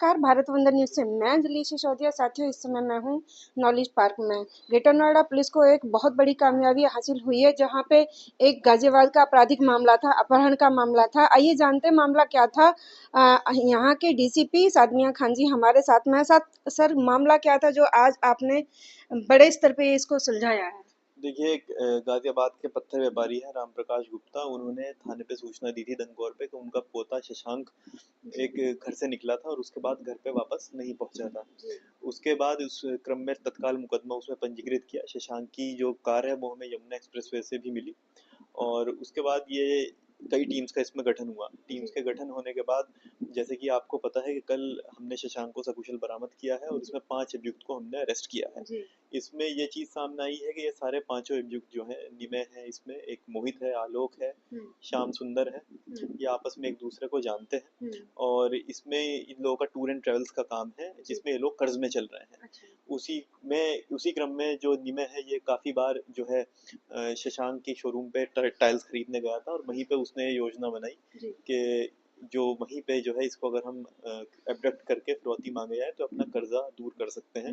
नमस्कार, भारत वंदन न्यूज़ से मैं अंजलि सिसोदिया। साथियों, इस समय मैं हूँ नॉलेज पार्क में। ग्रेटर नोएडा पुलिस को एक बहुत बड़ी कामयाबी हासिल हुई है, जहाँ पे एक गाजियाबाद का आपराधिक मामला था, अपहरण का मामला था। आइए जानते हैं मामला क्या था। यहाँ के डीसीपी सादमिया खान जी हमारे साथ में हैं। सर, मामला क्या था जो आज आपने बड़े स्तर पे इसको सुलझाया है? देखिए, एक गाजियाबाद के पत्थर व्यापारी हैं राम प्रकाश गुप्ता। उन्होंने थाने पे सूचना दी थी दंगौर पे कि उनका पोता शशांक एक घर से निकला था और उसके बाद घर पे वापस नहीं पहुंचा था। उसके बाद उस क्रम में तत्काल मुकदमा उसमें पंजीकृत किया। शशांक की जो कार है वो हमें यमुना एक्सप्रेसवे से भी मिली और उसके बाद ये कई टीम्स का इसमें गठन हुआ। टीम्स के गठन होने के बाद जैसे कि आपको पता है कि कल हमने शशांक को सकुशल बरामद किया है और इसमें 5 अभियुक्त को हमने अरेस्ट किया है। इसमें ये चीज़ सामने आई है कि ये सारे पांचों अभियुक्त जो हैं, निमय है, इसमें एक मोहित है, आलोक है, श्याम सुंदर है, ये आपस में एक दूसरे को जानते हैं और इसमें इन लोगों का टूर एंड ट्रेवल्स का काम है जिसमें ये लोग कर्ज में चल रहे हैं। उसी क्रम में जो निमय है ये काफ़ी बार जो है शशांक की शोरूम पे टाइल्स खरीदने गया था और वहीं पे उसने ये योजना बनाई कि जो वहीं पे जो है इसको अगर हम एब्डक्ट करके फिरौती मांगे जाए तो अपना कर्जा दूर कर सकते हैं।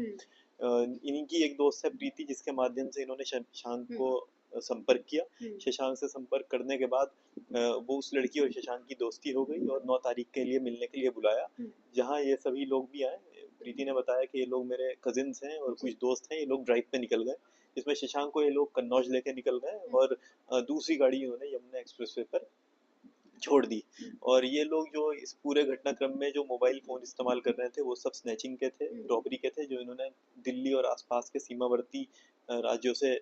इनकी एक दोस्त है प्रीति, जिसके माध्यम से इन्होंने शशांक को संपर्क किया। शशांक से संपर्क करने के बाद वो उस लड़की और शशांक की दोस्ती हो गई और 9 तारीख के लिए मिलने के लिए बुलाया, जहाँ ये सभी लोग भी आए। प्रीति ने बताया कि ये लोग मेरे कजिन्स हैं और कुछ दोस्त हैं, ये लोग ड्राइव पे निकल गए, जिसमें शशांक को ये लोग कन्नौज लेके निकल गए और दूसरी गाड़ी इन्होंने यमुना एक्सप्रेसवे पर छोड़ दी। और ये लोग जो इस पूरे घटनाक्रम में जो मोबाइल फ़ोन इस्तेमाल कर रहे थे वो सब स्नैचिंग के थे, रॉबरी के थे, जो इन्होंने दिल्ली और आसपास के सीमावर्ती राज्यों से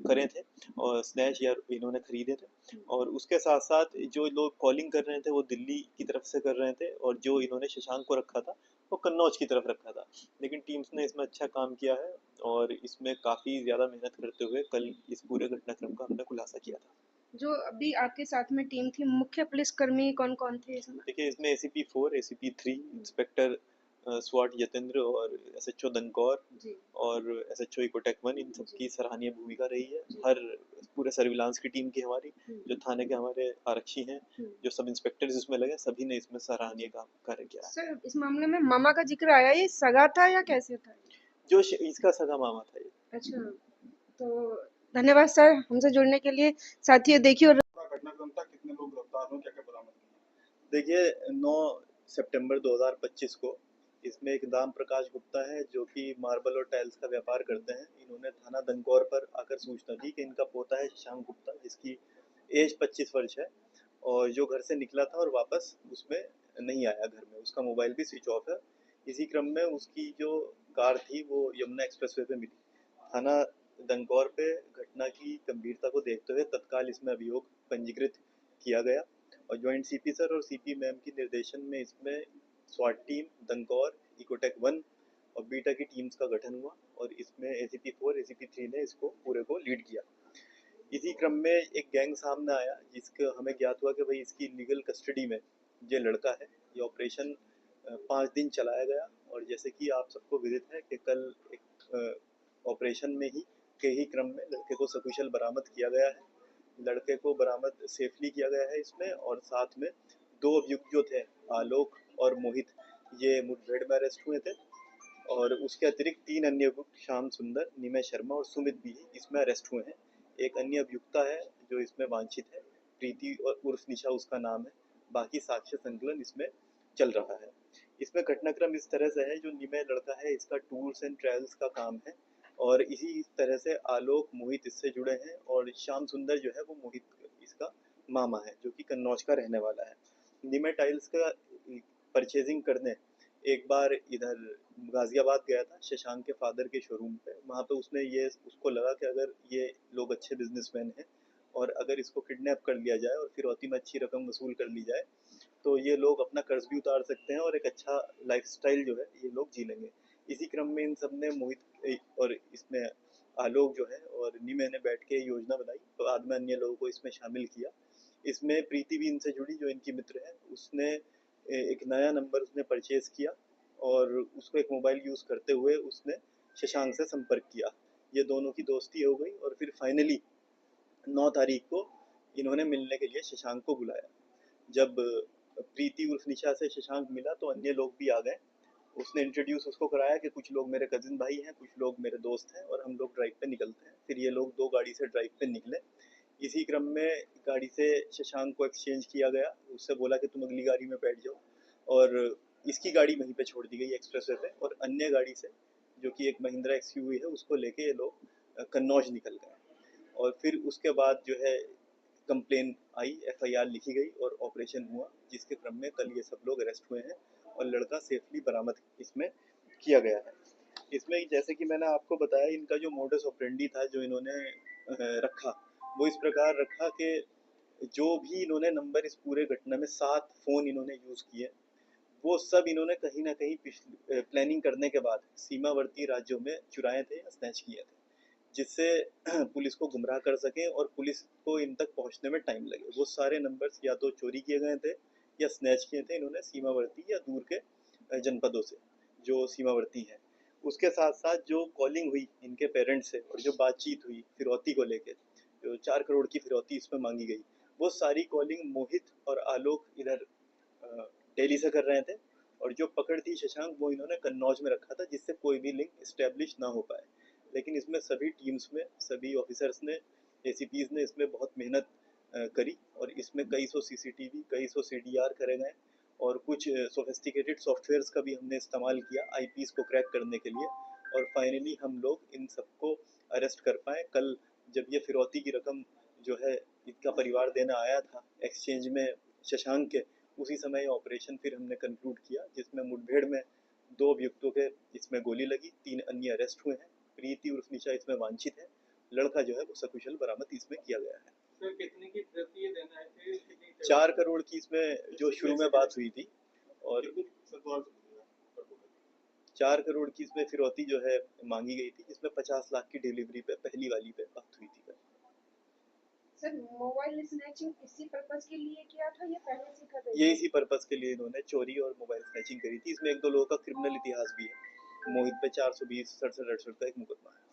करे थे और स्नैच या इन्होंने खरीदे थे। और उसके साथ साथ जो लोग कॉलिंग कर रहे थे वो दिल्ली की तरफ से कर रहे थे और जो इन्होंने शशांक को रखा था वो कन्नौज की तरफ रखा था। लेकिन टीम्स ने इसमें अच्छा काम किया है और इसमें काफ़ी ज़्यादा मेहनत करते हुए कल इस पूरे घटनाक्रम का हमने खुलासा किया था। जो अभी आपके साथ में टीम थी, मुख्य पुलिसकर्मी कौन-कौन थे इसमें? देखिए, इसमें एसीपी 4, एसीपी 3, इंस्पेक्टर स्वाट यतेंद्र और एसएचओ दंकौर और एसएचओ इकोटेक 1, इन सबकी सराहनीय भूमिका रही है। हर पूरे सर्विलांस की टीम की हमारी, जो थाने के हमारे आरक्षी हैं, जो सब इंस्पेक्टर्स इसमें लगे, सभी ने इसमें सराहनीय काम कार्य किया है। सर, इस मामले में मामा का जिक्र आया, ये सगा था या कैसे था? इसका सगा मामा था ये। अच्छा, तो धन्यवाद सर हमसे जुड़ने के लिए। साथियों देखिए, और घटनाक्रम था, कितने लोग गिरफ्तार हुए, क्या क्या बरामद किया? देखिए, 9 सितंबर 2025 को इसमें एक दाम प्रकाश गुप्ता है जो कि मार्बल और टाइल्स का व्यापार करते हैं। इन्होंने थाना दंकौर पर आकर सूचना दी कि इनका पोता है शशांक गुप्ता, जिसकी एज 25 वर्ष है और जो घर से निकला था और वापस उसमें नहीं आया घर में, उसका मोबाइल भी स्विच ऑफ है। इसी क्रम में उसकी जो कार थी वो यमुना एक्सप्रेसवे पे मिली। थाना दंकौर पे घटना की गंभीरता को देखते हुए तत्काल इसमें अभियोग पंजीकृत किया गया और ज्वाइंट सीपी सर और सीपी मैम की निर्देशन में इसमें स्वाट टीम, दंकौर, इकोटेक 1 और बीटा की टीम्स का गठन हुआ और इसमें एसीपी 4, एसीपी 3 ने इसको पूरे को लीड किया। इसी क्रम में एक गैंग सामने आया जिसका हमें ज्ञात हुआ कि भाई इसकी लीगल कस्टडी में ये लड़का है। ये ऑपरेशन 5 दिन चलाया गया और जैसे कि आप सबको विदित है कि कल एक ऑपरेशन में ही के ही क्रम में लड़के को सकुशल बरामद किया गया है। लड़के को बरामद सेफली किया गया है इसमें और साथ में 2 अभियुक्त जो थे, आलोक और मोहित, ये मुठभेड़ में अरेस्ट हुए थे और उसके अतिरिक्त 3 अन्य अभियुक्त श्याम सुंदर, निमय शर्मा और सुमित भी इसमें अरेस्ट हुए हैं। एक अन्य अभियुक्ता है जो इसमें वांछित है, प्रीति और उर्फ निशा उसका नाम है। बाकी साक्ष्य संकलन इसमें चल रहा है। इसमें घटनाक्रम इस तरह से है, जो निमय लड़का है इसका टूर्स एंड ट्रेवल्स का काम है और इसी तरह से आलोक, मोहित इससे जुड़े हैं और श्याम सुंदर जो है वो मोहित इसका मामा है जो कि कन्नौज का रहने वाला है। निमय टाइल्स का परचेजिंग करने एक बार इधर गाजियाबाद गया था शशांक के फादर के शोरूम पे। वहाँ पे उसको लगा कि अगर ये लोग अच्छे बिजनेसमैन हैं और अगर इसको किडनैप कर लिया जाए और फिरौती में अच्छी रकम वसूल कर ली जाए तो ये लोग अपना कर्ज भी उतार सकते हैं और एक अच्छा लाइफस्टाइल जो है ये लोग जी लेंगे। इसी क्रम में इन सब ने मोहित और इसमें आलोक जो है और निमय ने बैठ के योजना बनाई, तो बाद में अन्य लोगों को इसमें शामिल किया। इसमें प्रीति भी इनसे जुड़ी जो इनकी मित्र है। उसने एक नया नंबर उसने परचेज किया और उसको एक मोबाइल यूज़ करते हुए उसने शशांक से संपर्क किया। ये दोनों की दोस्ती हो गई और फिर फाइनली 9 तारीख को इन्होंने मिलने के लिए शशांक को बुलाया। जब प्रीति उर्फ निशा से शशांक मिला तो अन्य लोग भी आ गए। उसने इंट्रोड्यूस उसको कराया कि कुछ लोग मेरे कजिन भाई हैं, कुछ लोग मेरे दोस्त हैं और हम लोग ड्राइव पे निकलते हैं। फिर ये लोग 2 गाड़ी से ड्राइव पे निकले। इसी क्रम में गाड़ी से शशांक को एक्सचेंज किया गया, उससे बोला कि तुम अगली गाड़ी में बैठ जाओ और इसकी गाड़ी वहीं पे छोड़ दी गई एक्सप्रेसवे पे और अन्य गाड़ी से जो कि एक महिंद्रा एक्सयूवी है उसको लेके ये लोग कन्नौज निकल गए। और फिर उसके बाद जो है कंप्लेन आई, एफआईआर लिखी गई और ऑपरेशन हुआ, जिसके क्रम में कल ये सब लोग अरेस्ट हुए हैं और लड़का सेफली बरामद इसमें किया गया है। इसमें जैसे कि मैंने आपको बताया, इनका जो मोडस ऑपरेंडी था जो इन्होंने रखा, वो इस प्रकार रखा कि जो भी इन्होंने नंबर इस पूरे घटना में 7 फ़ोन इन्होंने यूज़ किए, वो सब इन्होंने कहीं ना कहीं प्लानिंग करने के बाद सीमावर्ती राज्यों में चुराए थे या स्नैच किए थे, जिससे पुलिस को गुमराह कर सकें और पुलिस को इन तक पहुंचने में टाइम लगे। वो सारे नंबर्स या तो चोरी किए गए थे या स्नैच किए थे इन्होंने सीमावर्ती या दूर के जनपदों से जो सीमावर्ती हैं। उसके साथ साथ जो कॉलिंग हुई इनके पेरेंट्स से और जो बातचीत हुई फिरौती को लेकर, जो 4 करोड़ की फिरौती इसमें मांगी गई, वो सारी कॉलिंग मोहित और आलोक इधर दिल्ली से कर रहे थे और जो पकड़ थी शशांक वो इन्होंने कन्नौज में रखा था, जिससे कोई भी लिंक इस्टेब्लिश ना हो पाए। लेकिन इसमें सभी टीम्स में सभी ऑफिसर्स ने, एसीपीज ने इसमें बहुत मेहनत करी और इसमें कई सौ सीसीटीवी, कई सौ सीडीआर करे गए और कुछ सोफिस्टिकेटेड सॉफ्टवेयर्स का भी हमने इस्तेमाल किया आईपीस को क्रैक करने के लिए और फाइनली हम लोग इन सबको अरेस्ट कर पाए। कल जब ये फिरौती की रकम जो है इनका परिवार देना आया था एक्सचेंज में शशांक के, उसी समय ऑपरेशन फिर हमने कंक्लूड किया, जिसमें मुठभेड़ में 2 अभियुक्तों के इसमें गोली लगी, 3 अन्य अरेस्ट हुए हैं। प्रीति उर्फ निशा इसमें वांछित है। लड़का जो है वो सकुशल बरामद इसमें किया गया है। सर कितने की फिरौती ये देना है फिर कितनी 4 करोड़ की इसमें जो शुरू में बात हुई थी और 4 करोड़ की इसमें फिरौती जो है मांगी गई थी, जिसमें 50 लाख की डिलीवरी पे पहली वाली पे बात हुई थी। सर मोबाइल स्नैचिंग इसी पर्पस के लिए किया था या पहले से कर रहे ये थे? इसी पर्पस के लिए इन्होंने चोरी और मोबाइल स्नैचिंग करी थी। इसमें 1-2 लोगों का क्रिमिनल इतिहास भी है। मोहित पे 420, 67, 68 का एक मुकदमा है।